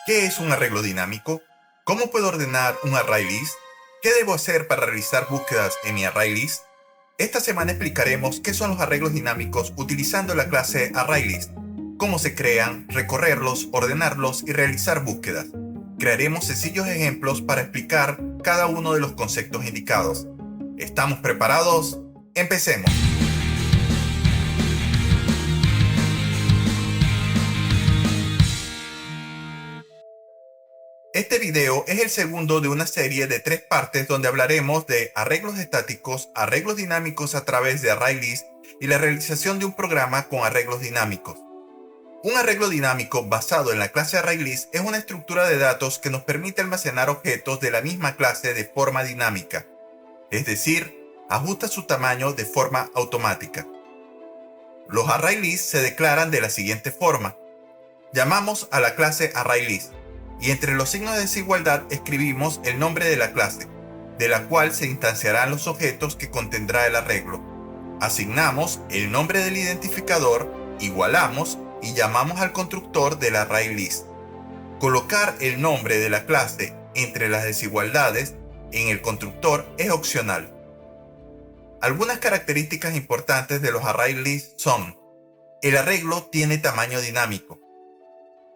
¿Qué es un arreglo dinámico? ¿Cómo puedo ordenar un array list? ¿Qué debo hacer para realizar búsquedas en mi array list? Esta semana explicaremos qué son los arreglos dinámicos utilizando la clase ArrayList, cómo se crean, recorrerlos, ordenarlos y realizar búsquedas. Crearemos sencillos ejemplos para explicar cada uno de los conceptos indicados. ¿Estamos preparados? ¡Empecemos! Este video es el segundo de una serie de 3 partes donde hablaremos de arreglos estáticos, arreglos dinámicos a través de ArrayList y la realización de un programa con arreglos dinámicos. Un arreglo dinámico basado en la clase ArrayList es una estructura de datos que nos permite almacenar objetos de la misma clase de forma dinámica, es decir, ajusta su tamaño de forma automática. Los ArrayList se declaran de la siguiente forma. Llamamos a la clase ArrayList y entre los signos de desigualdad escribimos el nombre de la clase, de la cual se instanciarán los objetos que contendrá el arreglo. Asignamos el nombre del identificador, igualamos y llamamos al constructor del ArrayList. Colocar el nombre de la clase entre las desigualdades en el constructor es opcional. Algunas características importantes de los ArrayList son: el arreglo tiene tamaño dinámico.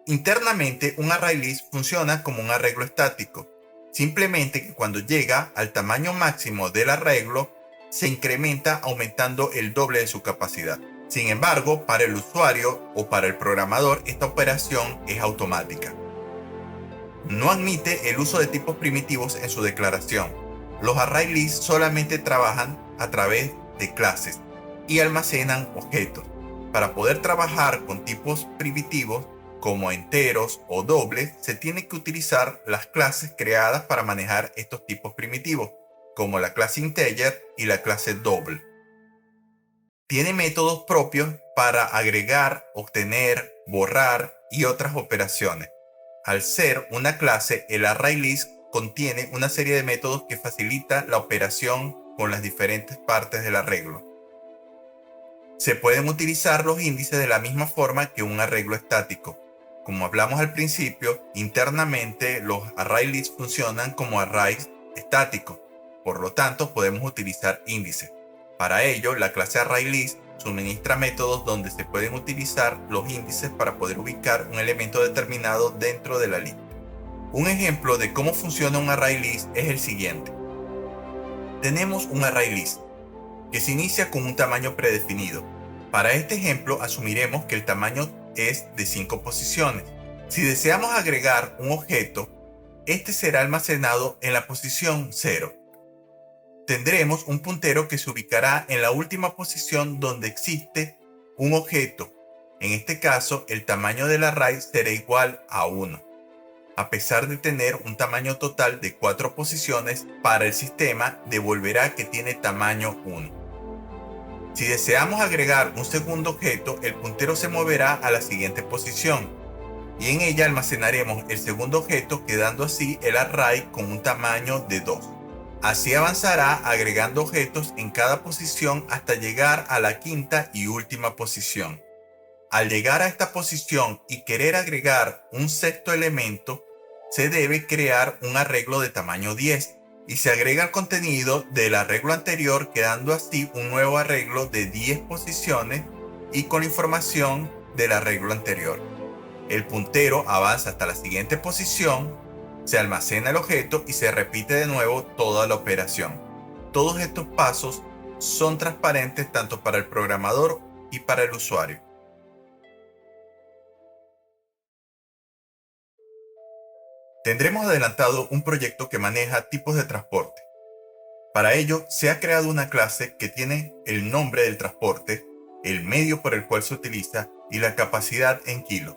Internamente, un ArrayList funciona como un arreglo estático, simplemente que cuando llega al tamaño máximo del arreglo, se incrementa aumentando el doble de su capacidad. Sin embargo, para el usuario o para el programador, esta operación es automática. No admite el uso de tipos primitivos en su declaración. Los ArrayList solamente trabajan a través de clases y almacenan objetos. Para poder trabajar con tipos primitivos, como enteros o dobles, se tiene que utilizar las clases creadas para manejar estos tipos primitivos, como la clase integer y la clase double. Tiene métodos propios para agregar, obtener, borrar y otras operaciones. Al ser una clase, el ArrayList contiene una serie de métodos que facilita la operación con las diferentes partes del arreglo. Se pueden utilizar los índices de la misma forma que un arreglo estático. Como hablamos al principio, internamente los ArrayList funcionan como arrays estáticos, por lo tanto podemos utilizar índices. Para ello, la clase ArrayList suministra métodos donde se pueden utilizar los índices para poder ubicar un elemento determinado dentro de la lista. Un ejemplo de cómo funciona un ArrayList es el siguiente. Tenemos un ArrayList que se inicia con un tamaño predefinido. Para este ejemplo, asumiremos que el tamaño es de 5 posiciones. Si deseamos agregar un objeto, este será almacenado en la posición 0. Tendremos un puntero que se ubicará en la última posición donde existe un objeto. En este caso, el tamaño del array será igual a 1. A pesar de tener un tamaño total de 4 posiciones, para el sistema devolverá que tiene tamaño 1. Si deseamos agregar un segundo objeto, el puntero se moverá a la siguiente posición y en ella almacenaremos el segundo objeto, quedando así el array con un tamaño de 2. Así avanzará agregando objetos en cada posición hasta llegar a la quinta y última posición. Al llegar a esta posición y querer agregar un sexto elemento, se debe crear un arreglo de tamaño 10 y se agrega el contenido del arreglo anterior, quedando así un nuevo arreglo de 10 posiciones y con la información del arreglo anterior. El puntero avanza hasta la siguiente posición, se almacena el objeto y se repite de nuevo toda la operación. Todos estos pasos son transparentes tanto para el programador y para el usuario. Tendremos adelantado un proyecto que maneja tipos de transporte. Para ello, se ha creado una clase que tiene el nombre del transporte, el medio por el cual se utiliza y la capacidad en kilos.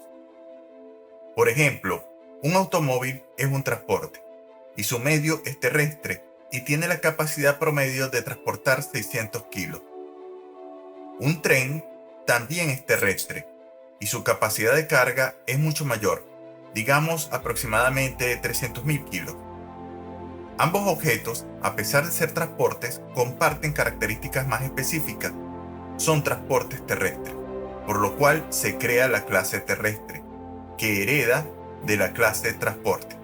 Por ejemplo, un automóvil es un transporte y su medio es terrestre y tiene la capacidad promedio de transportar 600 kilos. Un tren también es terrestre y su capacidad de carga es mucho mayor, digamos aproximadamente 300.000 kilos. Ambos objetos, a pesar de ser transportes, comparten características más específicas. Son transportes terrestres, por lo cual se crea la clase terrestre, que hereda de la clase transporte.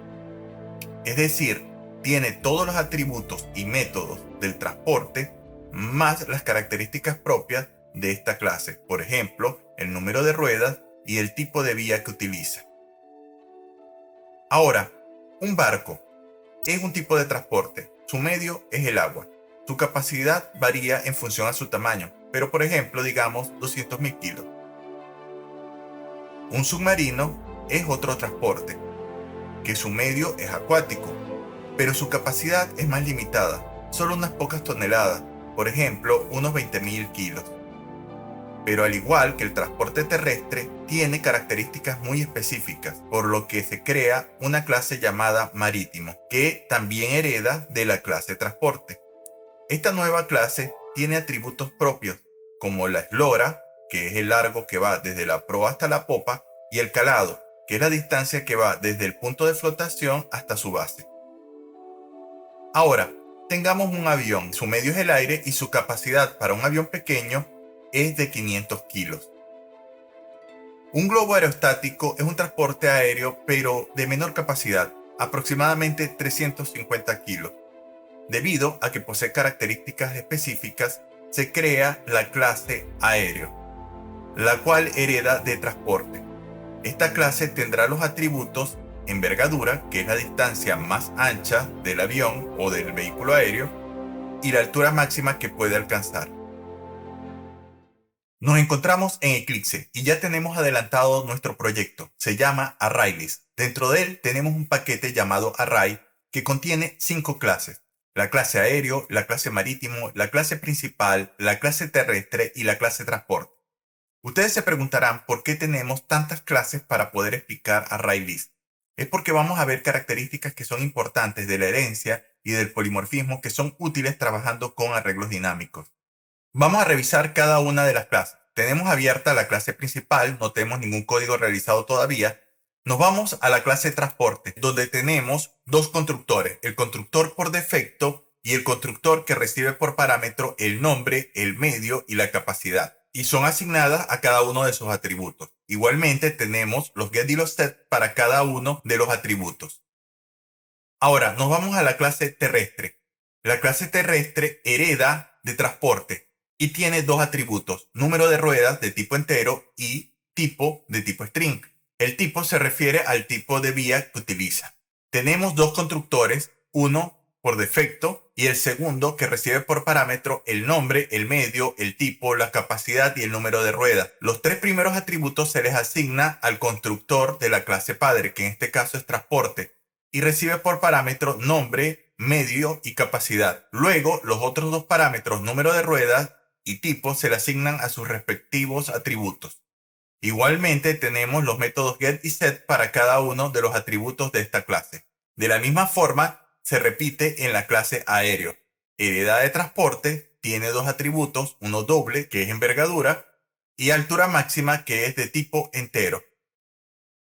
Es decir, tiene todos los atributos y métodos del transporte más las características propias de esta clase, por ejemplo, el número de ruedas y el tipo de vía que utiliza. Ahora, un barco es un tipo de transporte. Su medio es el agua. Su capacidad varía en función a su tamaño, pero por ejemplo, digamos 200.000 kilos. Un submarino es otro transporte, que su medio es acuático, pero su capacidad es más limitada, solo unas pocas toneladas, por ejemplo, unos 20.000 kilos. Pero al igual que el transporte terrestre, tiene características muy específicas, por lo que se crea una clase llamada marítimo, que también hereda de la clase transporte. Esta nueva clase tiene atributos propios, como la eslora, que es el largo que va desde la proa hasta la popa, y el calado, que es la distancia que va desde el punto de flotación hasta su base. Ahora, tengamos un avión, su medio es el aire y su capacidad para un avión pequeño es de 500 kilos. Un globo aerostático es un transporte aéreo pero de menor capacidad, aproximadamente 350 kilos. Debido a que posee características específicas, se crea la clase aéreo, la cual hereda de transporte. Esta clase tendrá los atributos envergadura, que es la distancia más ancha del avión o del vehículo aéreo, y la altura máxima que puede alcanzar. Nos encontramos en Eclipse y ya tenemos adelantado nuestro proyecto. Se llama ArrayList. Dentro de él tenemos un paquete llamado Array que contiene 5 clases. La clase aéreo, la clase marítimo, la clase principal, la clase terrestre y la clase transporte. Ustedes se preguntarán por qué tenemos tantas clases para poder explicar ArrayList. Es porque vamos a ver características que son importantes de la herencia y del polimorfismo que son útiles trabajando con arreglos dinámicos. Vamos a revisar cada una de las clases. Tenemos abierta la clase principal, no tenemos ningún código realizado todavía. Nos vamos a la clase transporte, donde tenemos dos constructores, el constructor por defecto y el constructor que recibe por parámetro el nombre, el medio y la capacidad, y son asignadas a cada uno de sus atributos. Igualmente tenemos los get y los set para cada uno de los atributos. Ahora nos vamos a la clase terrestre. La clase terrestre hereda de transporte y tiene dos atributos, número de ruedas de tipo entero y tipo de tipo string. El tipo se refiere al tipo de vía que utiliza. Tenemos dos constructores, uno por defecto y el segundo que recibe por parámetro el nombre, el medio, el tipo, la capacidad y el número de ruedas. Los tres primeros atributos se les asigna al constructor de la clase padre, que en este caso es transporte, y recibe por parámetro nombre, medio y capacidad. Luego, los otros dos parámetros, número de ruedas y tipo, se le asignan a sus respectivos atributos. Igualmente tenemos los métodos get y set para cada uno de los atributos de esta clase. De la misma forma, se repite en la clase aéreo. Hereda de transporte tiene dos atributos, uno doble, que es envergadura, y altura máxima, que es de tipo entero.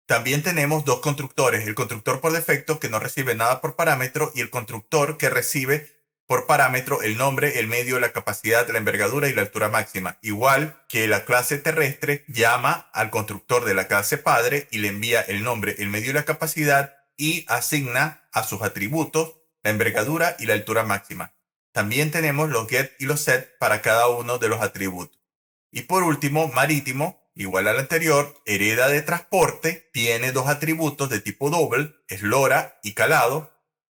También tenemos dos constructores, el constructor por defecto que no recibe nada por parámetro y el constructor que recibe por parámetro el nombre, el medio, la capacidad, la envergadura y la altura máxima. Igual que la clase terrestre llama al constructor de la clase padre y le envía el nombre, el medio y la capacidad y asigna a sus atributos la envergadura y la altura máxima. También tenemos los get y los set para cada uno de los atributos. Y por último, marítimo, igual al anterior, hereda de transporte, tiene dos atributos de tipo doble, eslora y calado,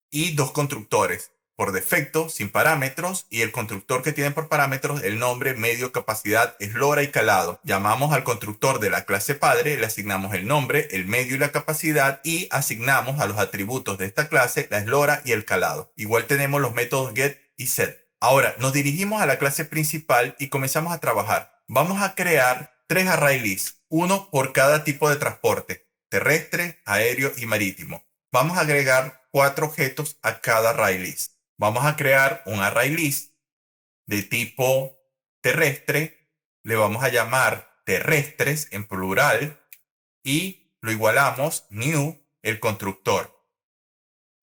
y dos constructores, por defecto, sin parámetros, y el constructor que tiene por parámetros el nombre, medio, capacidad, eslora y calado. Llamamos al constructor de la clase padre, le asignamos el nombre, el medio y la capacidad, y asignamos a los atributos de esta clase la eslora y el calado. Igual tenemos los métodos get y set. Ahora, nos dirigimos a la clase principal y comenzamos a trabajar. Vamos a crear 3 array lists, uno por cada tipo de transporte, terrestre, aéreo y marítimo. Vamos a agregar 4 objetos a cada array list. Vamos a crear un array list de tipo terrestre, le vamos a llamar terrestres en plural y lo igualamos new, el constructor.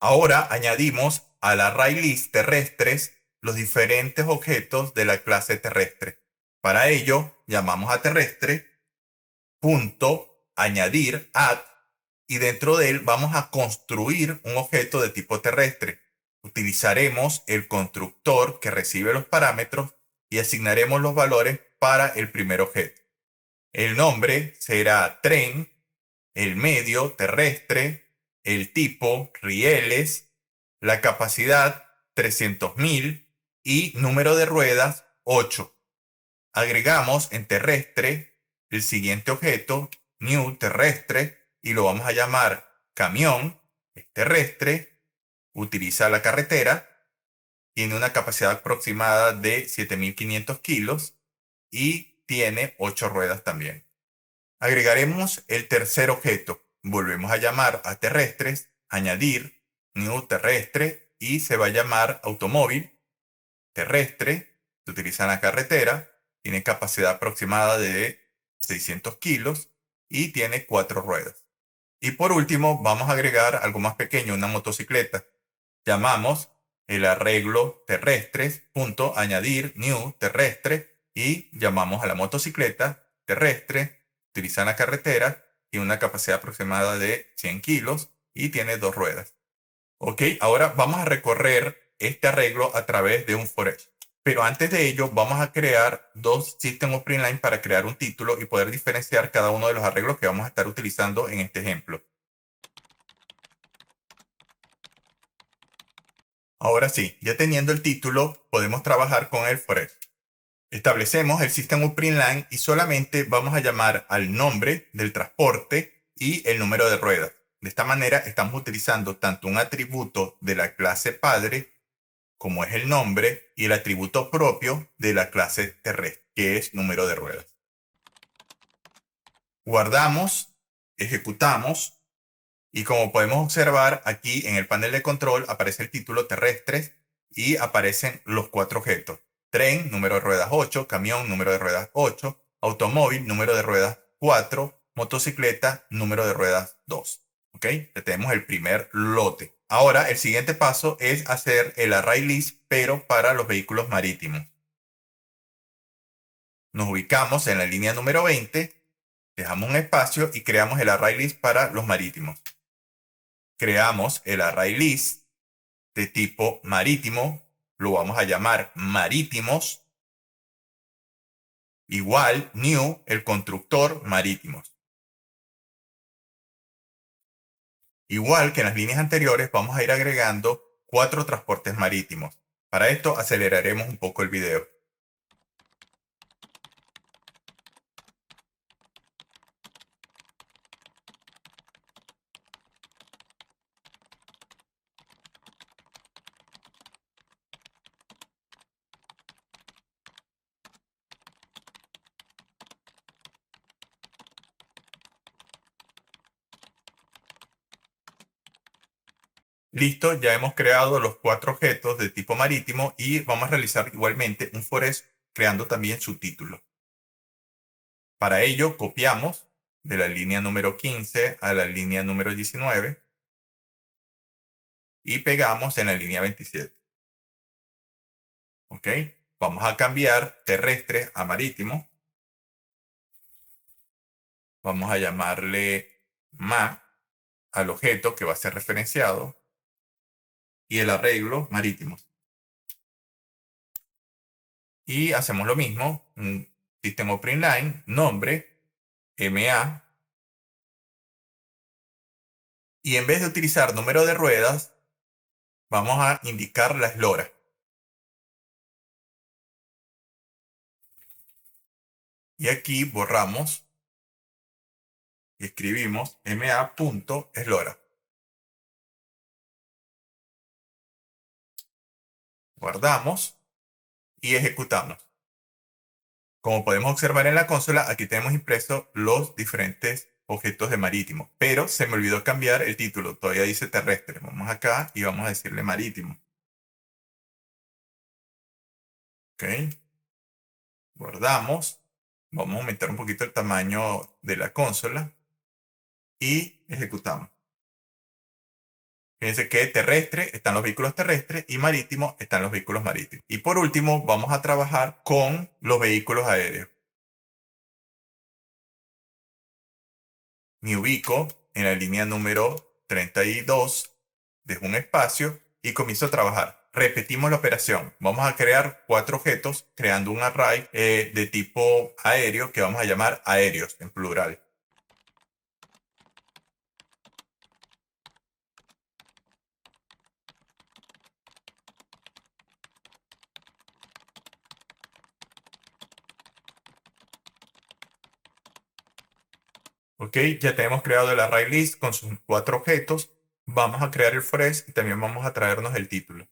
Ahora añadimos al array list terrestres los diferentes objetos de la clase terrestre. Para ello, llamamos a terrestre, punto, añadir, add, y dentro de él vamos a construir un objeto de tipo terrestre. Utilizaremos el constructor que recibe los parámetros y asignaremos los valores para el primer objeto. El nombre será tren, el medio terrestre, el tipo rieles, la capacidad 300.000 y número de ruedas 8. Agregamos en terrestre el siguiente objeto, new terrestre, y lo vamos a llamar camión, es terrestre, utiliza la carretera, tiene una capacidad aproximada de 7.500 kilos y tiene 8 ruedas también. Agregaremos el tercer objeto. Volvemos a llamar a terrestres, añadir, new terrestre, y se va a llamar automóvil terrestre, se utiliza en la carretera, tiene capacidad aproximada de 600 kilos y tiene 4 ruedas. Y por último, vamos a agregar algo más pequeño, una motocicleta. Llamamos el arreglo terrestres, punto, añadir, new terrestre, y llamamos a la motocicleta terrestre, utiliza en la carretera, tiene una capacidad aproximada de 100 kilos y tiene 2 ruedas. Ok, ahora vamos a recorrer este arreglo a través de un forest. Pero antes de ello, vamos a crear dos System of Line para crear un título y poder diferenciar cada uno de los arreglos que vamos a estar utilizando en este ejemplo. Ahora sí, ya teniendo el título, podemos trabajar con el forest. Establecemos el System of Line y solamente vamos a llamar al nombre del transporte y el número de ruedas. De esta manera estamos utilizando tanto un atributo de la clase padre, como es el nombre, y el atributo propio de la clase terrestre, que es número de ruedas. Guardamos, ejecutamos, y como podemos observar aquí en el panel de control aparece el título terrestres y aparecen los 4 objetos. Tren, número de ruedas 8, camión, número de ruedas 8, automóvil, número de ruedas 4, motocicleta, número de ruedas 2. ¿Ok? Ya tenemos el primer lote. Ahora el siguiente paso es hacer el array list, pero para los vehículos marítimos. Nos ubicamos en la línea número 20, dejamos un espacio y creamos el array list para los marítimos. Creamos el array list de tipo marítimo, lo vamos a llamar marítimos, igual new, el constructor marítimos. Igual que en las líneas anteriores, vamos a ir agregando 4 transportes marítimos. Para esto aceleraremos un poco el video. Listo, ya hemos creado los 4 objetos de tipo marítimo y vamos a realizar igualmente un forest creando también su título. Para ello copiamos de la línea número 15 a la línea número 19 y pegamos en la línea 27. ¿Ok? Vamos a cambiar terrestre a marítimo. Vamos a llamarle ma al objeto que va a ser referenciado y el arreglo marítimos. Y hacemos lo mismo, un System of Line, nombre, MA, y en vez de utilizar número de ruedas, vamos a indicar la eslora. Y aquí borramos y escribimos ma.eslora. Guardamos y ejecutamos. Como podemos observar en la consola, aquí tenemos impresos los diferentes objetos de marítimo, pero se me olvidó cambiar el título, todavía dice terrestre. Vamos acá y vamos a decirle marítimo. Ok, guardamos, vamos a aumentar un poquito el tamaño de la consola y ejecutamos. Fíjense que terrestre están los vehículos terrestres y marítimo están los vehículos marítimos. Y por último, vamos a trabajar con los vehículos aéreos. Me ubico en la línea número 32, dejo un espacio y comienzo a trabajar. Repetimos la operación. Vamos a crear 4 objetos creando un array de tipo aéreo que vamos a llamar aéreos en plural. Ok, ya tenemos creado el array list con sus 4 objetos. Vamos a crear el forest y también vamos a traernos el título.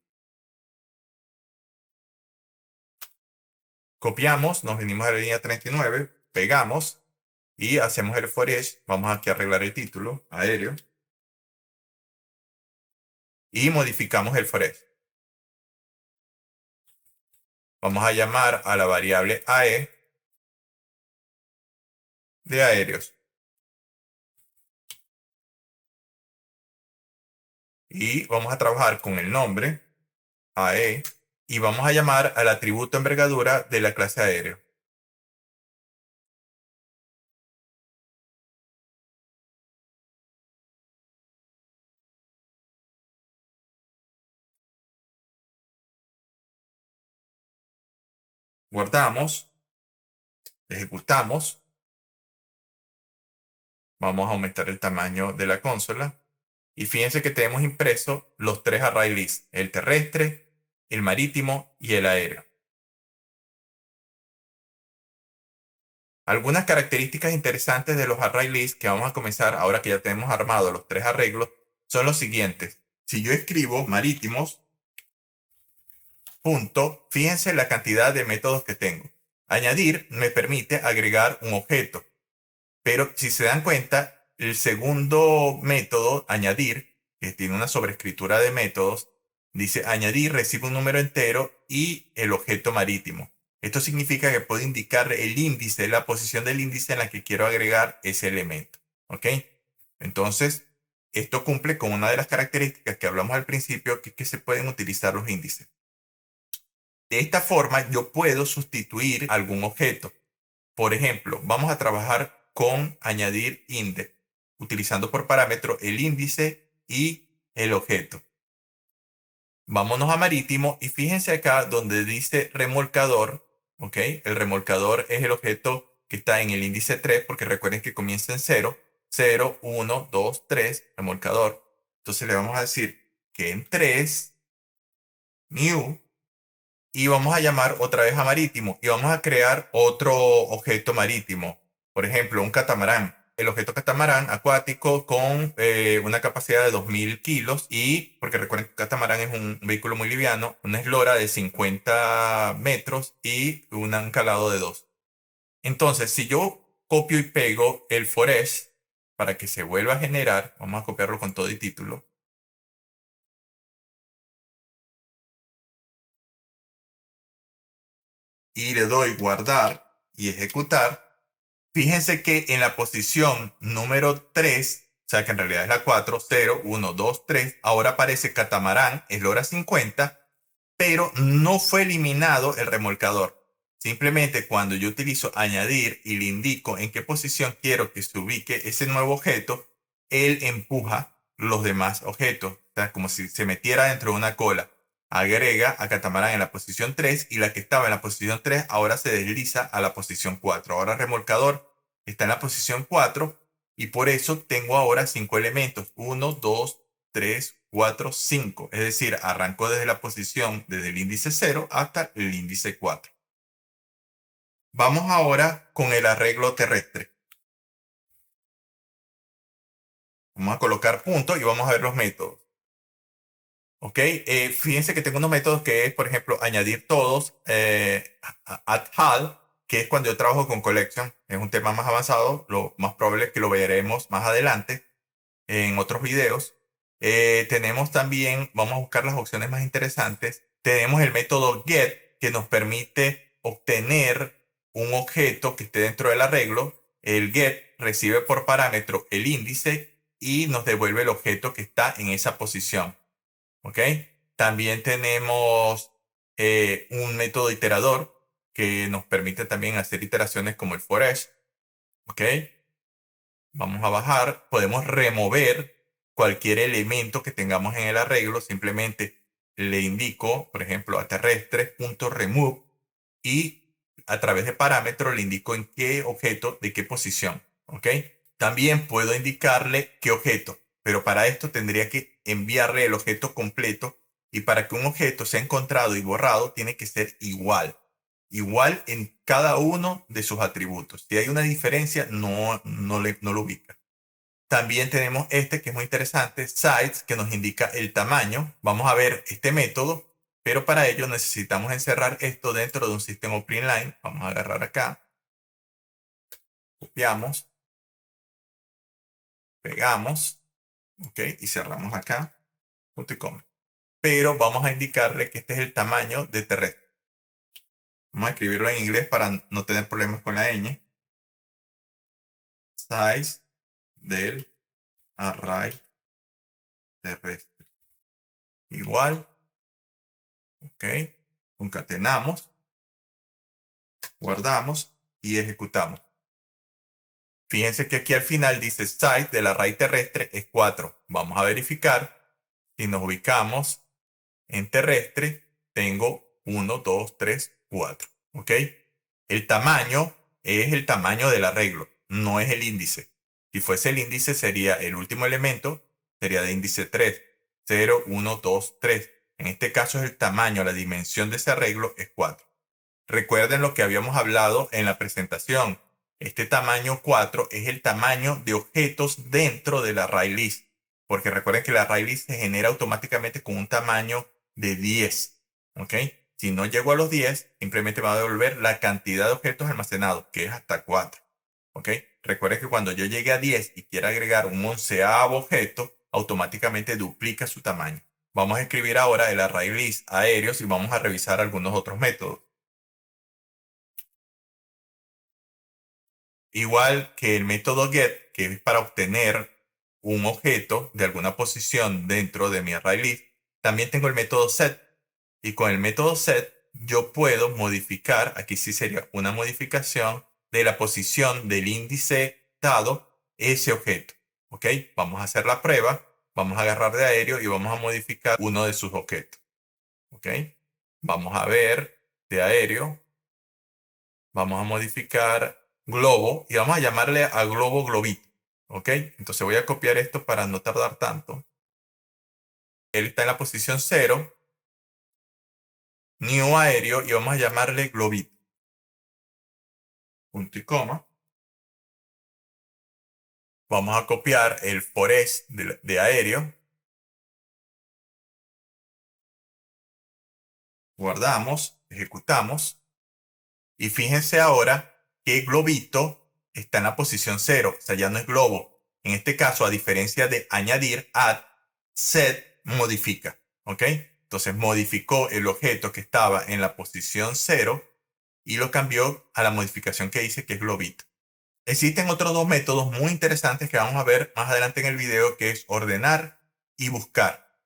Copiamos, nos venimos a la línea 39, pegamos y hacemos el for each. Vamos aquí a arreglar el título, aéreo, y modificamos el for each. Vamos a llamar a la variable AE de aéreos. Y vamos a trabajar con el nombre AE y vamos a llamar al atributo envergadura de la clase aéreo. Guardamos, ejecutamos. Vamos a aumentar el tamaño de la consola. Y fíjense que tenemos impreso los 3 array lists, el terrestre, el marítimo y el aéreo. Algunas características interesantes de los array lists que vamos a comenzar ahora que ya tenemos armados los 3 arreglos son los siguientes. Si yo escribo marítimos, punto, fíjense la cantidad de métodos que tengo. Añadir me permite agregar un objeto. Pero si se dan cuenta, el segundo método, añadir, que tiene una sobrescritura de métodos, dice añadir, recibe un número entero y el objeto marítimo. Esto significa que puedo indicar el índice, la posición del índice en la que quiero agregar ese elemento. ¿Ok? Entonces, esto cumple con una de las características que hablamos al principio, que es que se pueden utilizar los índices. De esta forma, yo puedo sustituir algún objeto. Por ejemplo, vamos a trabajar con añadir index, utilizando por parámetro el índice y el objeto. Vámonos a marítimo y fíjense acá donde dice remolcador, ¿ok? El remolcador es el objeto que está en el índice 3 porque recuerden que comienza en 0, 0, 1, 2, 3, remolcador. Entonces le vamos a decir que en 3, new, y vamos a llamar otra vez a marítimo y vamos a crear otro objeto marítimo. Por ejemplo, un catamarán. El objeto catamarán acuático con una capacidad de 2000 kilos y, porque recuerden que un catamarán es un vehículo muy liviano, una eslora de 50 metros y un calado de 2. Entonces, si yo copio y pego el forest para que se vuelva a generar, vamos a copiarlo con todo y título. Y le doy guardar y ejecutar. Fíjense que en la posición número 3, o sea que en realidad es la 4, 0, 1, 2, 3, ahora aparece catamarán, eslora 50, pero no fue eliminado el remolcador. Simplemente cuando yo utilizo añadir y le indico en qué posición quiero que se ubique ese nuevo objeto, él empuja los demás objetos. O sea, como si se metiera dentro de una cola. Agrega a catamarán en la posición 3 y la que estaba en la posición 3 ahora se desliza a la posición 4. Ahora el remolcador está en la posición 4 y por eso tengo ahora 5 elementos. 1, 2, 3, 4, 5. Es decir, arrancó desde la posición, desde el índice 0 hasta el índice 4. Vamos ahora con el arreglo terrestre. Vamos a colocar puntos y vamos a ver los métodos. Ok, fíjense que tengo unos métodos que es, por ejemplo, añadir todos, add all, que es cuando yo trabajo con collection. Es un tema más avanzado, lo más probable es que lo veremos más adelante en otros videos. Tenemos también, vamos a buscar las opciones más interesantes. Tenemos el método get que nos permite obtener un objeto que esté dentro del arreglo. El get recibe por parámetro el índice y nos devuelve el objeto que está en esa posición. ¿Ok? También tenemos un método iterador que nos permite también hacer iteraciones como el for each. ¿Ok? Vamos a bajar. Podemos remover cualquier elemento que tengamos en el arreglo. Simplemente le indico, por ejemplo, a terrestres.remove y a través de parámetros le indico en qué objeto, de qué posición. ¿Ok? También puedo indicarle qué objeto, pero para esto tendría que enviarle el objeto completo, y para que un objeto sea encontrado y borrado tiene que ser igual. Igual en cada uno de sus atributos. Si hay una diferencia, no lo ubica. También tenemos este que es muy interesante, size, que nos indica el tamaño. Vamos a ver este método, pero para ello necesitamos encerrar esto dentro de un sistema Line. Vamos a agarrar acá, copiamos, pegamos, ok, y cerramos acá, punto y coma. Pero vamos a indicarle que este es el tamaño de terrestre. Vamos a escribirlo en inglés para no tener problemas con la ñ. Size del array terrestre. Igual, ok, concatenamos, guardamos y ejecutamos. Fíjense que aquí al final dice size del array terrestre es 4. Vamos a verificar. Si nos ubicamos en terrestre, tengo 1, 2, 3, 4. ¿Ok? El tamaño es el tamaño del arreglo, no es el índice. Si fuese el índice, sería el último elemento, sería de índice 3. 0, 1, 2, 3. En este caso es el tamaño, la dimensión de ese arreglo es 4. Recuerden lo que habíamos hablado en la presentación. Este tamaño 4 es el tamaño de objetos dentro del array list. Porque recuerden que el array list se genera automáticamente con un tamaño de 10. ¿Ok? Si no llego a los 10, simplemente me va a devolver la cantidad de objetos almacenados, que es hasta 4. ¿Ok? Recuerden que cuando yo llegue a 10 y quiera agregar un 11º objeto, automáticamente duplica su tamaño. Vamos a escribir ahora el array list aéreos y vamos a revisar algunos otros métodos. Igual que el método get, que es para obtener un objeto de alguna posición dentro de mi array list, también tengo el método set. Y con el método set yo puedo modificar, aquí sí sería una modificación de la posición del índice dado ese objeto. ¿Ok? Vamos a hacer la prueba, vamos a agarrar de aéreo y vamos a modificar uno de sus objetos. ¿Ok? Vamos a ver de aéreo. Vamos a modificar globo y vamos a llamarle a globo globito. ¿Ok? Entonces voy a copiar esto para no tardar tanto. Él está en la posición 0. New aéreo y vamos a llamarle globito. Punto y coma. Vamos a copiar el forest de aéreo. Guardamos, ejecutamos. Y fíjense ahora que globito está en la posición 0. O sea, ya no es globo. En este caso, a diferencia de añadir, add, set modifica. ¿Ok? Entonces modificó el objeto que estaba en la posición 0 y lo cambió a la modificación que hice, que es globito. Existen otros dos métodos muy interesantes que vamos a ver más adelante en el video, que es ordenar y buscar.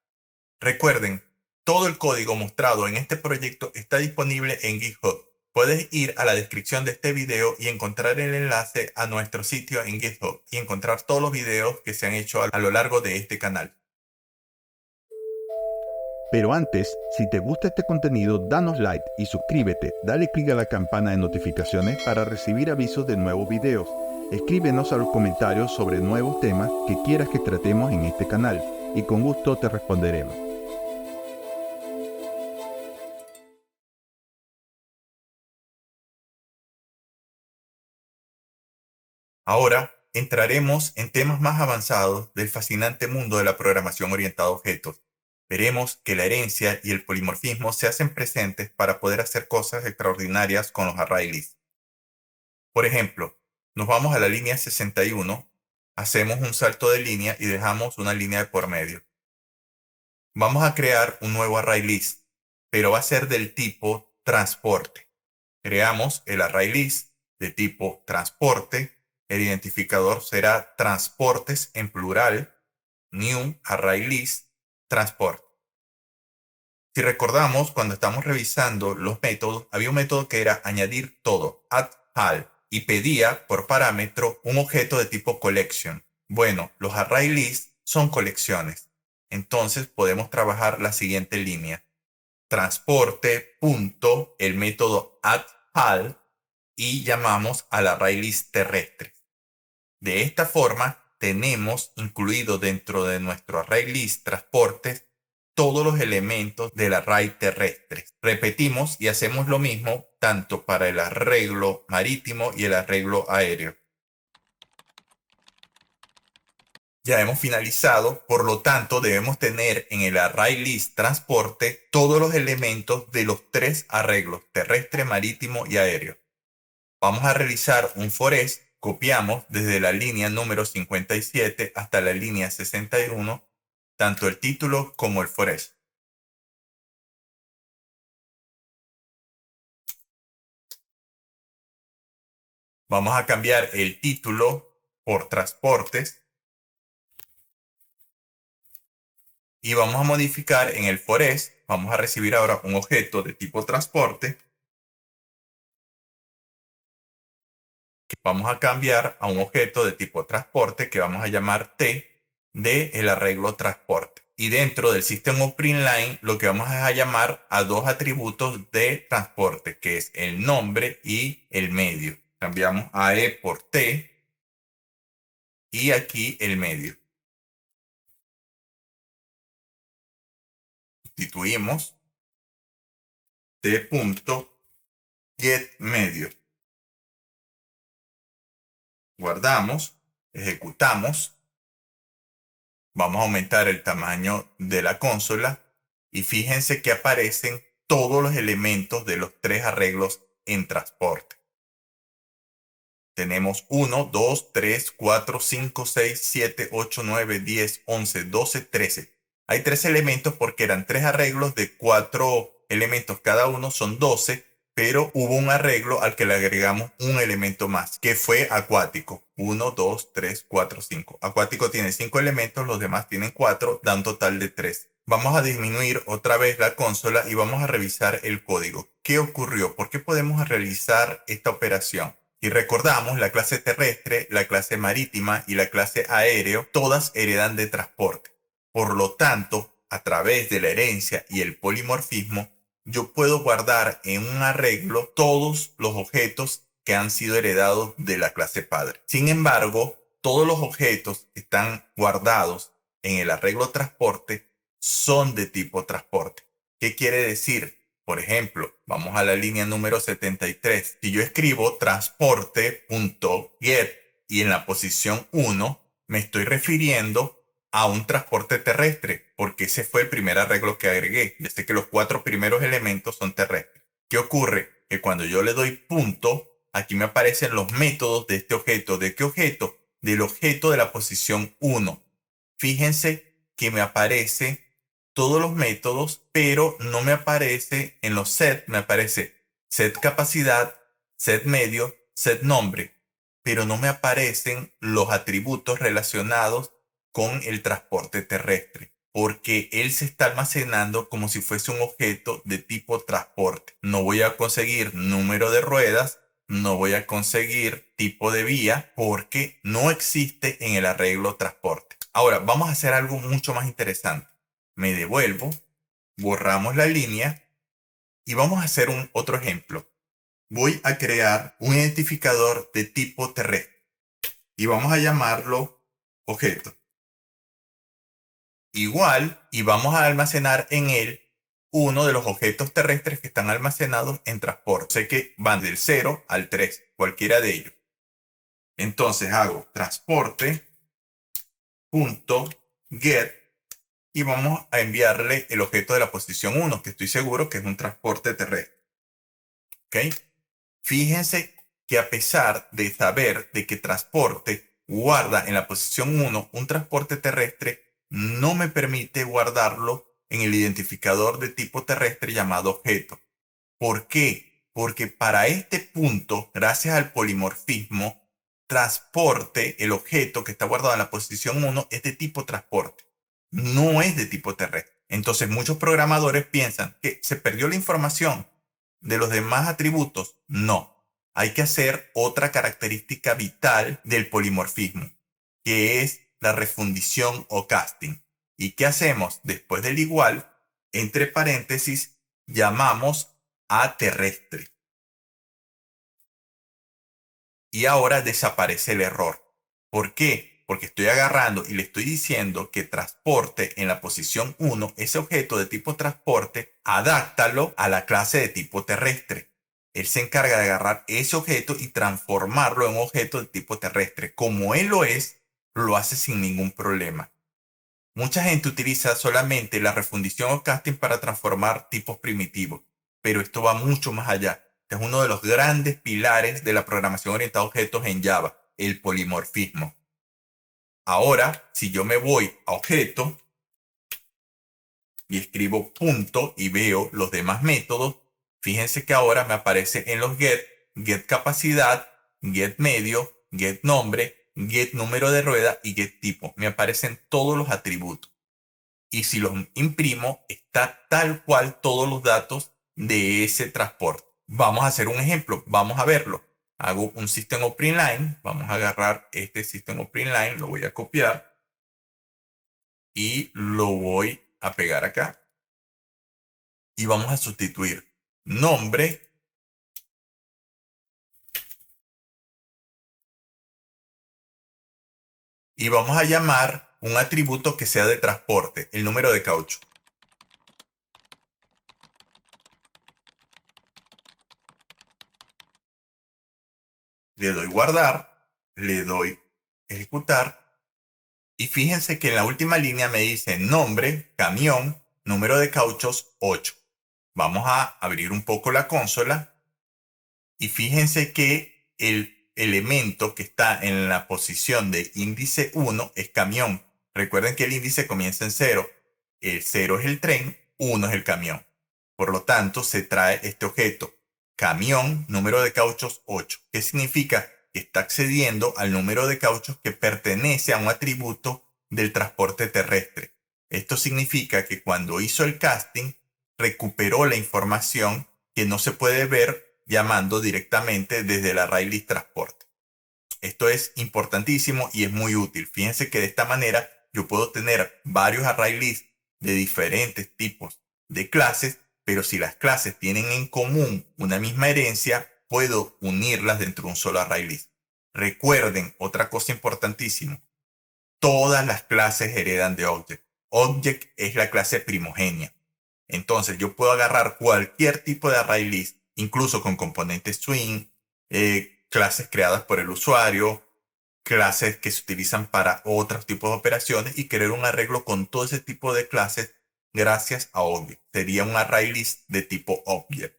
Recuerden, todo el código mostrado en este proyecto está disponible en GitHub. Puedes ir a la descripción de este video y encontrar el enlace a nuestro sitio en GitHub y encontrar todos los videos que se han hecho a lo largo de este canal. Pero antes, si te gusta este contenido, danos like y suscríbete. Dale clic a la campana de notificaciones para recibir avisos de nuevos videos. Escríbenos a los comentarios sobre nuevos temas que quieras que tratemos en este canal y con gusto te responderemos. Ahora entraremos en temas más avanzados del fascinante mundo de la programación orientada a objetos. Veremos que la herencia y el polimorfismo se hacen presentes para poder hacer cosas extraordinarias con los array lists. Por ejemplo, nos vamos a la línea 61, hacemos un salto de línea y dejamos una línea de por medio. Vamos a crear un nuevo array list, pero va a ser del tipo transporte. Creamos el array list de tipo transporte. El identificador será transportes en plural, new array list, transporte. Si recordamos, cuando estamos revisando los métodos, había un método que era añadir todo, add all. y pedía por parámetro un objeto de tipo collection. Bueno, los array lists son colecciones. Entonces podemos trabajar la siguiente línea. Transporte punto el método addPal y llamamos al array list terrestre. De esta forma tenemos incluido dentro de nuestro array list transportes todos los elementos del array terrestre. Repetimos y hacemos lo mismo tanto para el arreglo marítimo y el arreglo aéreo. Ya hemos finalizado, por lo tanto debemos tener en el array list transporte todos los elementos de los tres arreglos, terrestre, marítimo y aéreo. Vamos a realizar un forest, copiamos desde la línea número 57 hasta la línea 61, tanto el título como el forest. Vamos a cambiar el título por transportes. Y vamos a modificar en el forest, vamos a recibir ahora un objeto de tipo transporte que vamos a cambiar a un objeto de tipo transporte que vamos a llamar T de el arreglo transporte. Y dentro del system.println lo que vamos a llamar a dos atributos de transporte, que es el nombre y el medio. Cambiamos a E por T y aquí el medio. Sustituimos t.getMedio. Guardamos, ejecutamos. Vamos a aumentar el tamaño de la consola y fíjense que aparecen todos los elementos de los tres arreglos en transporte. Tenemos 1, 2, 3, 4, 5, 6, 7, 8, 9, 10, 11, 12, 13. Hay 13 elementos porque eran tres arreglos de 4 elementos cada uno, son 12, pero hubo un arreglo al que le agregamos un elemento más, que fue acuático. 1, 2, 3, 4, 5. Acuático tiene 5 elementos, los demás tienen 4, da un total de 3. Vamos a disminuir otra vez la consola y vamos a revisar el código. ¿Qué ocurrió? ¿Por qué podemos realizar esta operación? Y recordamos, la clase terrestre, la clase marítima y la clase aéreo, todas heredan de transporte. Por lo tanto, a través de la herencia y el polimorfismo, yo puedo guardar en un arreglo todos los objetos que han sido heredados de la clase padre. Sin embargo, todos los objetos que están guardados en el arreglo transporte son de tipo transporte. ¿Qué quiere decir? Por ejemplo, vamos a la línea número 73. Si yo escribo transporte.get y en la posición 1 me estoy refiriendo a un transporte terrestre, porque ese fue el primer arreglo que agregué. Desde que los 4 primeros elementos son terrestres. ¿Qué ocurre? Que cuando yo le doy punto, aquí me aparecen los métodos de este objeto. ¿De qué objeto? Del objeto de la posición 1. Fíjense que me aparece todos los métodos, pero no me aparece en los set, me aparece set capacidad, set medio, set nombre, pero no me aparecen los atributos relacionados con el transporte terrestre, porque él se está almacenando como si fuese un objeto de tipo transporte. No voy a conseguir número de ruedas, no voy a conseguir tipo de vía, porque no existe en el arreglo transporte. Ahora, vamos a hacer algo mucho más interesante. Me devuelvo, borramos la línea y vamos a hacer otro ejemplo. Voy a crear un identificador de tipo terrestre y vamos a llamarlo objeto. Igual, y vamos a almacenar en él uno de los objetos terrestres que están almacenados en transporte. Sé que van del 0 al 3, cualquiera de ellos. Entonces hago transporte.get y vamos a enviarle el objeto de la posición 1, que estoy seguro que es un transporte terrestre. ¿Ok? Fíjense que a pesar de saber de que transporte guarda en la posición 1 un transporte terrestre, no me permite guardarlo en el identificador de tipo terrestre llamado objeto. ¿Por qué? Porque para este punto, gracias al polimorfismo, transporte, el objeto que está guardado en la posición 1, es de tipo transporte. No es de tipo terrestre. Entonces muchos programadores piensan que se perdió la información de los demás atributos. No. hay que hacer otra característica vital del polimorfismo, que es la refundición o casting. ¿Y qué hacemos? Después del igual, entre paréntesis, llamamos a terrestre. Y ahora desaparece el error. ¿Por qué? Porque estoy agarrando y le estoy diciendo que transporte en la posición 1, ese objeto de tipo transporte, adáptalo a la clase de tipo terrestre. Él se encarga de agarrar ese objeto y transformarlo en un objeto de tipo terrestre. Como él lo hace sin ningún problema. Mucha gente utiliza solamente la refundición o casting para transformar tipos primitivos, pero esto va mucho más allá. Este es uno de los grandes pilares de la programación orientada a objetos en Java, el polimorfismo. Ahora, si yo me voy a objeto y escribo punto y veo los demás métodos, fíjense que ahora me aparece en los get capacidad, get medio, get nombre, get número de rueda y get tipo. Me aparecen todos los atributos. Y si los imprimo, está tal cual todos los datos de ese transporte. Vamos a hacer un ejemplo, vamos a verlo. Hago un System of Print Line, vamos a agarrar este System of Print Line, lo voy a copiar y lo voy a pegar acá. Y vamos a sustituir nombre y vamos a llamar un atributo que sea de transporte, el número de caucho. Le doy guardar, le doy ejecutar. Y fíjense que en la última línea me dice nombre, camión, número de cauchos 8. Vamos a abrir un poco la consola y fíjense que el elemento que está en la posición de índice 1 es camión. Recuerden que el índice comienza en 0. El 0 es el tren, 1 es el camión. Por lo tanto, se trae este objeto, camión, número de cauchos 8. ¿Qué significa? Que está accediendo al número de cauchos que pertenece a un atributo del transporte terrestre. Esto significa que cuando hizo el casting, recuperó la información que no se puede ver llamando directamente desde el array list transporte. Esto es importantísimo y es muy útil. Fíjense que de esta manera yo puedo tener varios array lists de diferentes tipos de clases, pero si las clases tienen en común una misma herencia, puedo unirlas dentro de un solo array list. Recuerden, otra cosa importantísima, todas las clases heredan de Object. Object es la clase primogénea. Entonces yo puedo agarrar cualquier tipo de array list, incluso con componentes swing, clases creadas por el usuario, clases que se utilizan para otros tipos de operaciones y crear un arreglo con todo ese tipo de clases gracias a Object. Sería un array list de tipo Object.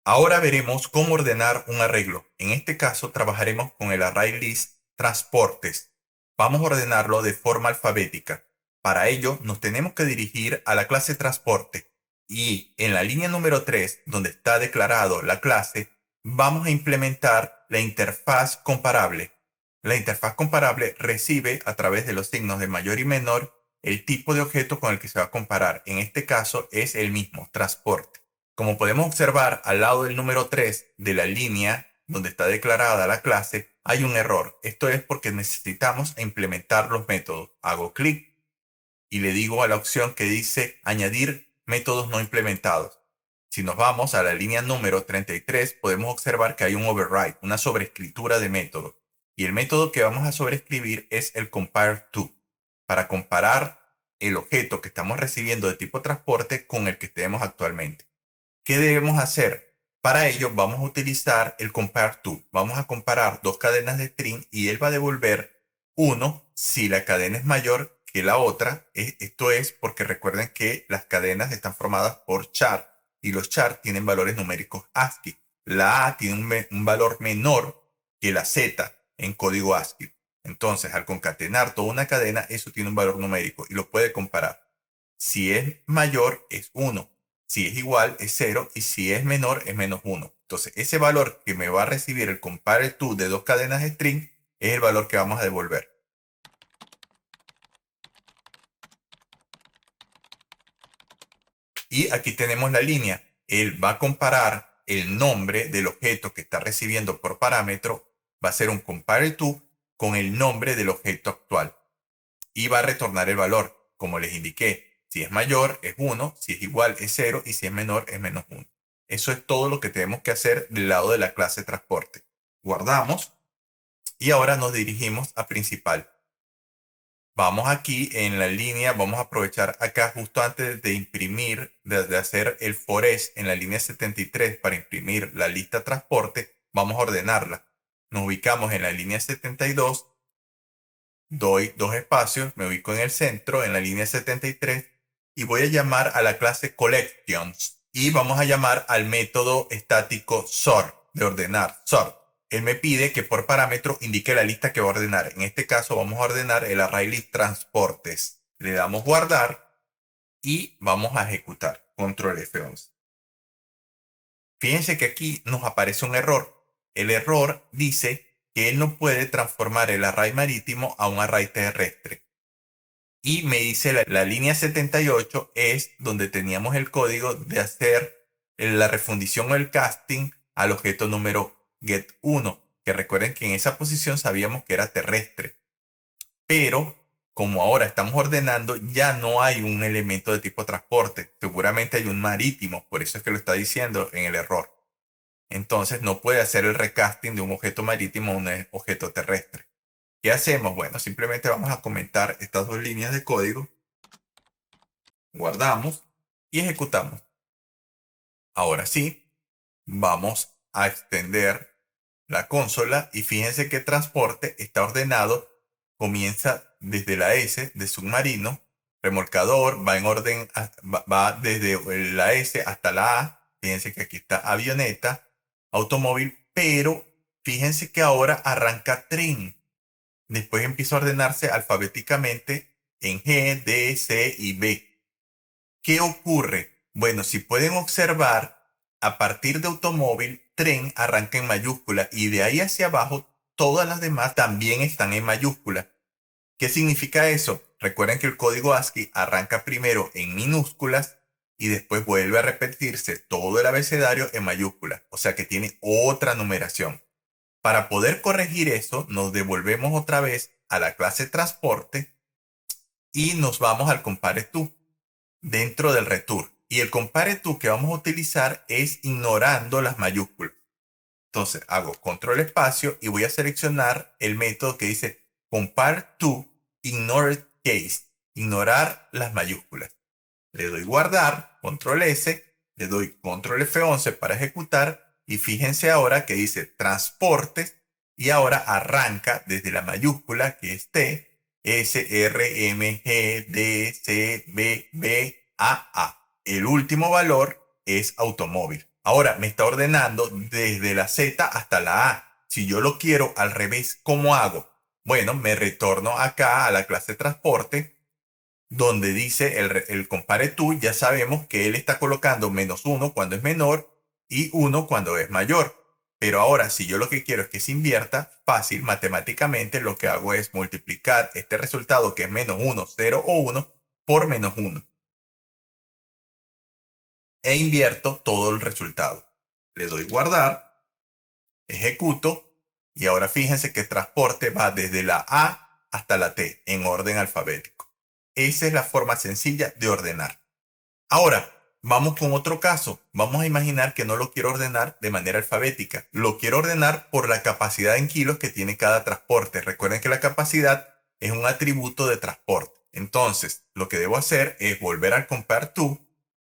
Ahora veremos cómo ordenar un arreglo. En este caso trabajaremos con el array list transportes. Vamos a ordenarlo de forma alfabética. Para ello nos tenemos que dirigir a la clase transporte y en la línea número 3, donde está declarado la clase, vamos a implementar la interfaz comparable. La interfaz comparable recibe a través de los signos de mayor y menor el tipo de objeto con el que se va a comparar. En este caso es el mismo, transporte. Como podemos observar, al lado del número 3 de la línea donde está declarada la clase, hay un error. Esto es porque necesitamos implementar los métodos. Hago clic y le digo a la opción que dice añadir métodos no implementados. Si nos vamos a la línea número 33, podemos observar que hay un override, una sobreescritura de método. Y el método que vamos a sobreescribir es el compareTo, para comparar el objeto que estamos recibiendo de tipo transporte con el que tenemos actualmente. ¿Qué debemos hacer? Para ello vamos a utilizar el compareTo. Vamos a comparar dos cadenas de string y él va a devolver 1 si la cadena es mayor que la otra. Esto es porque recuerden que las cadenas están formadas por char y los char tienen valores numéricos ASCII. La A tiene un valor menor que la Z en código ASCII. Entonces, al concatenar toda una cadena, eso tiene un valor numérico y lo puede comparar. Si es mayor, es 1. Si es igual, es 0. Y si es menor, es menos 1. Entonces, ese valor que me va a recibir el compareTo de dos cadenas de string es el valor que vamos a devolver. Y aquí tenemos la línea. Él va a comparar el nombre del objeto que está recibiendo por parámetro, va a ser un compare to con el nombre del objeto actual. Y va a retornar el valor, como les indiqué. Si es mayor es 1, si es igual es 0 y si es menor es menos 1. Eso es todo lo que tenemos que hacer del lado de la clase transporte. Guardamos y ahora nos dirigimos a principal. Vamos aquí en la línea, vamos a aprovechar acá justo antes de imprimir, de hacer el for-each en la línea 73 para imprimir la lista transporte, vamos a ordenarla. Nos ubicamos en la línea 72, doy dos espacios, me ubico en el centro, en la línea 73, y voy a llamar a la clase collections y vamos a llamar al método estático sort, de ordenar, sort. Él me pide que por parámetro indique la lista que va a ordenar. En este caso vamos a ordenar el array list transportes. Le damos guardar y vamos a ejecutar. Control F11. Fíjense que aquí nos aparece un error. El error dice que él no puede transformar el array marítimo a un array terrestre. Y me dice la línea 78 es donde teníamos el código de hacer la refundición o el casting al objeto número get1, que recuerden que en esa posición sabíamos que era terrestre. Pero como ahora estamos ordenando, ya no hay un elemento de tipo transporte. Seguramente hay un marítimo, por eso es que lo está diciendo en el error. Entonces no puede hacer el recasting de un objeto marítimo a un objeto terrestre. ¿Qué hacemos? Bueno, simplemente vamos a comentar estas dos líneas de código. Guardamos y ejecutamos. Ahora sí, vamos a extender la consola y fíjense que transporte está ordenado. Comienza desde la S de submarino, remolcador, va en orden, va desde la S hasta la A. Fíjense que aquí está avioneta, automóvil, pero fíjense que ahora arranca tren. Después empieza a ordenarse alfabéticamente en G, D, C y B. ¿Qué ocurre? Bueno, si pueden observar, a partir de automóvil, tren arranca en mayúscula y de ahí hacia abajo todas las demás también están en mayúscula. ¿Qué significa eso? Recuerden que el código ASCII arranca primero en minúsculas y después vuelve a repetirse todo el abecedario en mayúsculas, o sea que tiene otra numeración. Para poder corregir eso, nos devolvemos otra vez a la clase transporte y nos vamos al compare to dentro del return. Y el compare to que vamos a utilizar es ignorando las mayúsculas. Entonces hago control espacio y voy a seleccionar el método que dice compare to ignore case, ignorar las mayúsculas. Le doy guardar, control S, le doy control F11 para ejecutar y fíjense ahora que dice transportes y ahora arranca desde la mayúscula que es T, S, R, M, G, D, C, B, B, A, A. El último valor es automóvil. Ahora me está ordenando desde la Z hasta la A. Si yo lo quiero al revés, ¿cómo hago? Bueno, me retorno acá a la clase transporte, donde dice el compare to, ya sabemos que él está colocando -1 cuando es menor y 1 cuando es mayor. Pero ahora, si yo lo que quiero es que se invierta, fácil, matemáticamente lo que hago es multiplicar este resultado que es -1, 0 o 1 por -1. E invierto todo el resultado. Le doy guardar, ejecuto y ahora fíjense que transporte va desde la A hasta la T en orden alfabético. Esa es la forma sencilla de ordenar. Ahora, vamos con otro caso. Vamos a imaginar que no lo quiero ordenar de manera alfabética. Lo quiero ordenar por la capacidad en kilos que tiene cada transporte. Recuerden que la capacidad es un atributo de transporte. Entonces, lo que debo hacer es volver al compare to.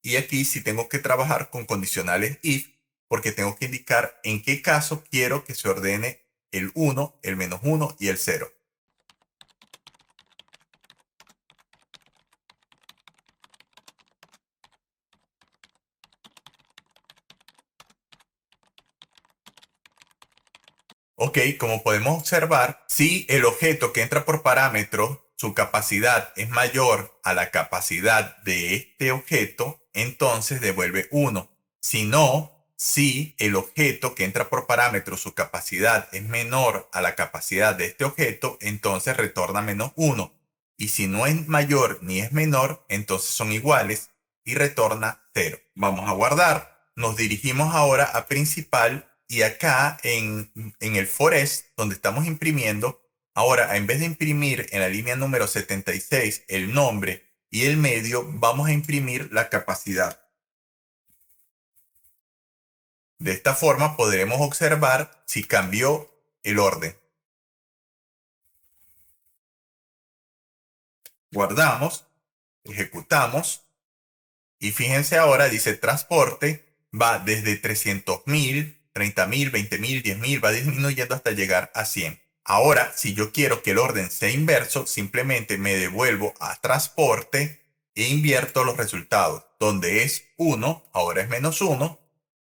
Y aquí sí tengo que trabajar con condicionales if, porque tengo que indicar en qué caso quiero que se ordene el 1, el -1 y el 0. Ok, como podemos observar, si el objeto que entra por parámetro, su capacidad es mayor a la capacidad de este objeto, entonces devuelve 1. Si no, si el objeto que entra por parámetro, su capacidad es menor a la capacidad de este objeto, entonces retorna -1. Y si no es mayor ni es menor, entonces son iguales. y retorna 0. Vamos a guardar. Nos dirigimos ahora a principal y acá en el forest donde estamos imprimiendo, ahora en vez de imprimir en la línea número 76 el nombre y el medio, vamos a imprimir la capacidad. De esta forma podremos observar si cambió el orden. Guardamos, ejecutamos y fíjense ahora, dice transporte, va desde 300.000, 30.000, 20.000, 10.000, va disminuyendo hasta llegar a 100. Ahora, si yo quiero que el orden sea inverso, simplemente me devuelvo a transporte e invierto los resultados. Donde es 1, ahora es menos 1.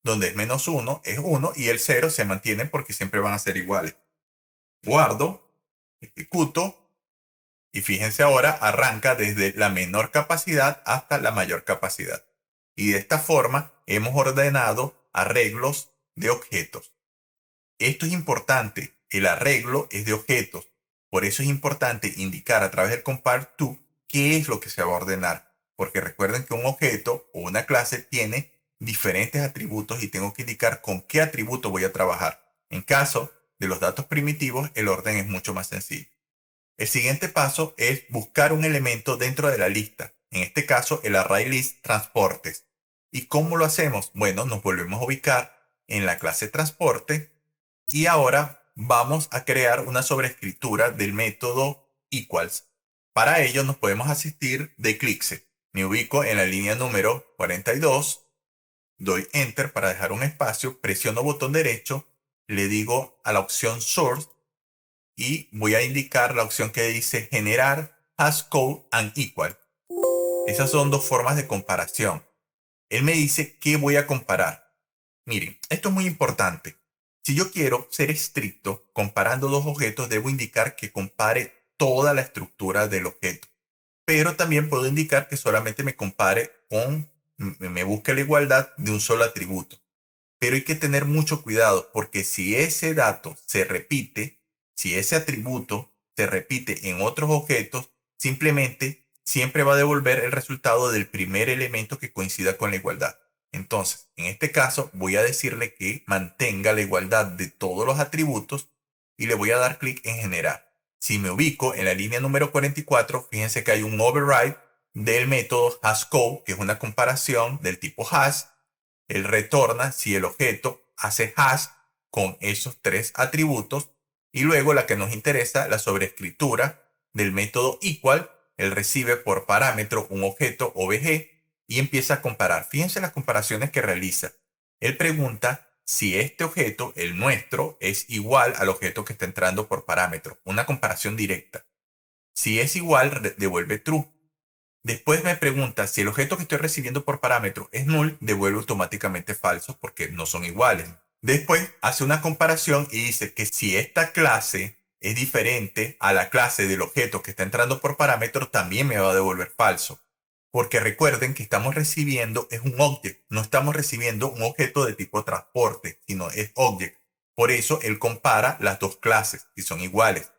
Donde es menos 1 es 1 y el 0 se mantiene porque siempre van a ser iguales. Guardo, ejecuto y fíjense ahora arranca desde la menor capacidad hasta la mayor capacidad. Y de esta forma hemos ordenado arreglos de objetos. Esto es importante, el arreglo es de objetos. Por eso es importante indicar a través del compare to qué es lo que se va a ordenar. Porque recuerden que un objeto o una clase tiene diferentes atributos y tengo que indicar con qué atributo voy a trabajar. En caso de los datos primitivos, el orden es mucho más sencillo. El siguiente paso es buscar un elemento dentro de la lista. En este caso, el ArrayList transportes. ¿Y cómo lo hacemos? Bueno, nos volvemos a ubicar en la clase transporte y ahora vamos a crear una sobreescritura del método equals. Para ello nos podemos asistir de Eclipse. Me ubico en la línea número 42. Doy Enter para dejar un espacio, presiono botón derecho, le digo a la opción Source y voy a indicar la opción que dice generar hashcode and equal. Esas son dos formas de comparación. Él me dice qué voy a comparar. Miren, esto es muy importante. Si yo quiero ser estricto comparando dos objetos, debo indicar que compare toda la estructura del objeto. Pero también puedo indicar que solamente me compare me busque la igualdad de un solo atributo. Pero hay que tener mucho cuidado porque si ese dato se repite, si ese atributo se repite en otros objetos, simplemente siempre va a devolver el resultado del primer elemento que coincida con la igualdad. Entonces, en este caso, voy a decirle que mantenga la igualdad de todos los atributos y le voy a dar clic en generar. Si me ubico en la línea número 44, fíjense que hay un override del método hashCode, que es una comparación del tipo hash. Él retorna si el objeto hace hash con esos tres atributos. Y luego la que nos interesa, la sobreescritura del método equal. Él recibe por parámetro un objeto obj y empieza a comparar. Fíjense las comparaciones que realiza. Él pregunta si este objeto, el nuestro, es igual al objeto que está entrando por parámetro. Una comparación directa. Si es igual, devuelve true. Después me pregunta si el objeto que estoy recibiendo por parámetro es null, devuelve automáticamente falso porque no son iguales. Después hace una comparación y dice que si esta clase es diferente a la clase del objeto que está entrando por parámetro, también me va a devolver falso. Porque recuerden que estamos recibiendo es un object, no estamos recibiendo un objeto de tipo transporte, sino es object. Por eso él compara las dos clases y son iguales.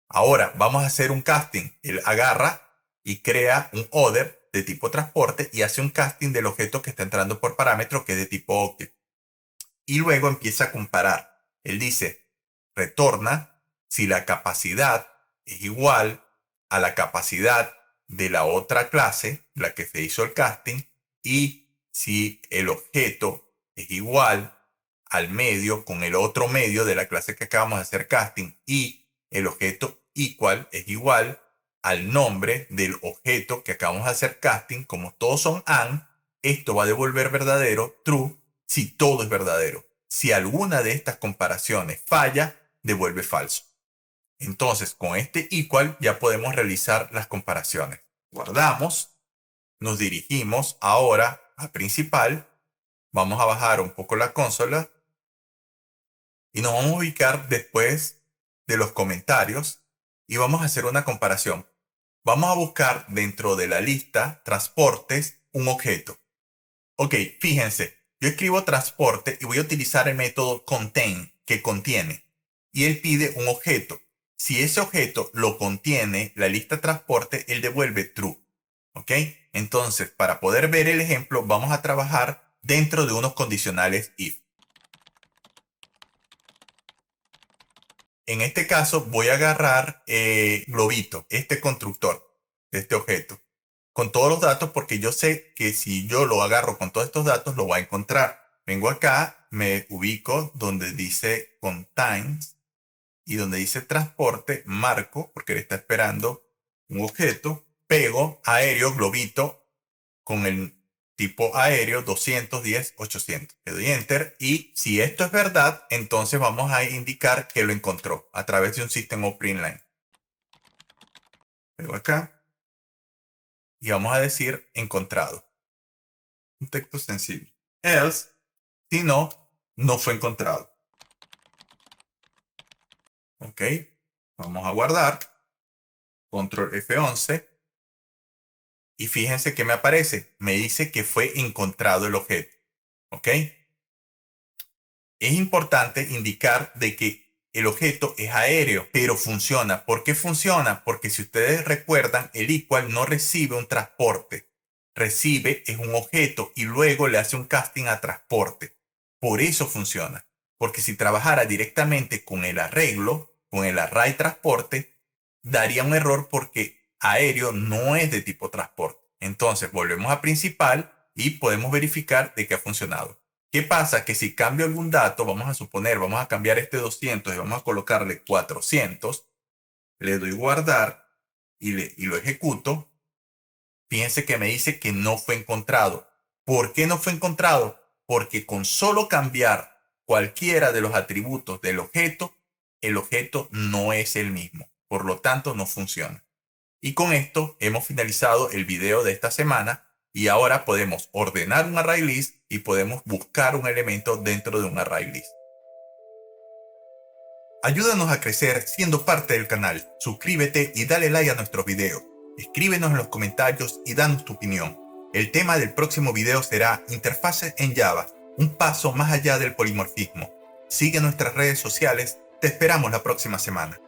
Ahora vamos a hacer un casting. Él agarra y crea un other de tipo transporte y hace un casting del objeto que está entrando por parámetro que es de tipo object. Y luego empieza a comparar. Él dice, retorna si la capacidad es igual a la capacidad de la otra clase, la que se hizo el casting, y si el objeto es igual al medio con el otro medio de la clase que acabamos de hacer casting, y el objeto equal es igual al nombre del objeto que acabamos de hacer casting. Como todos son AND, esto va a devolver verdadero, true, si todo es verdadero. Si alguna de estas comparaciones falla, devuelve falso. Entonces, con este equal ya podemos realizar las comparaciones. Guardamos, nos dirigimos ahora a principal, vamos a bajar un poco la consola y nos vamos a ubicar después de los comentarios y vamos a hacer una comparación. Vamos a buscar dentro de la lista transportes un objeto. Ok, fíjense, yo escribo transporte y voy a utilizar el método contain, que contiene. Y él pide un objeto. Si ese objeto lo contiene la lista transporte, él devuelve true. ¿Ok? Entonces, para poder ver el ejemplo, vamos a trabajar dentro de unos condicionales if. En este caso, voy a agarrar globito, este constructor de este objeto, con todos los datos, porque yo sé que si yo lo agarro con todos estos datos, lo va a encontrar. Vengo acá, me ubico donde dice contains y donde dice transporte, marco, porque él está esperando un objeto, pego aéreo, globito, con el tipo aéreo 210-800. Le doy enter y si esto es verdad, entonces vamos a indicar que lo encontró a través de un System of Print Line. Pego acá y vamos a decir encontrado. Un texto sencillo. Else, si no, no fue encontrado. Ok, vamos a guardar. Control F11. Y fíjense que me aparece. Me dice que fue encontrado el objeto. ¿Ok? Es importante indicar de que el objeto es aéreo, pero funciona. ¿Por qué funciona? Porque si ustedes recuerdan, el equal no recibe un transporte. Recibe es un objeto y luego le hace un casting a transporte. Por eso funciona. Porque si trabajara directamente con el arreglo, con el array transporte, daría un error porque aéreo no es de tipo transporte. Entonces volvemos a principal y podemos verificar de que ha funcionado. ¿Qué pasa? Que si cambio algún dato, vamos a suponer, vamos a cambiar este 200 y vamos a colocarle 400, le doy guardar y lo ejecuto. Fíjense que me dice que no fue encontrado. ¿Por qué no fue encontrado? Porque con solo cambiar cualquiera de los atributos del objeto, el objeto no es el mismo. Por lo tanto, no funciona. Y con esto hemos finalizado el video de esta semana y ahora podemos ordenar un array list y podemos buscar un elemento dentro de un array list. Ayúdanos a crecer siendo parte del canal. Suscríbete y dale like a nuestros videos. Escríbenos en los comentarios y danos tu opinión. El tema del próximo video será interfaces en Java, un paso más allá del polimorfismo. Sigue nuestras redes sociales. Te esperamos la próxima semana.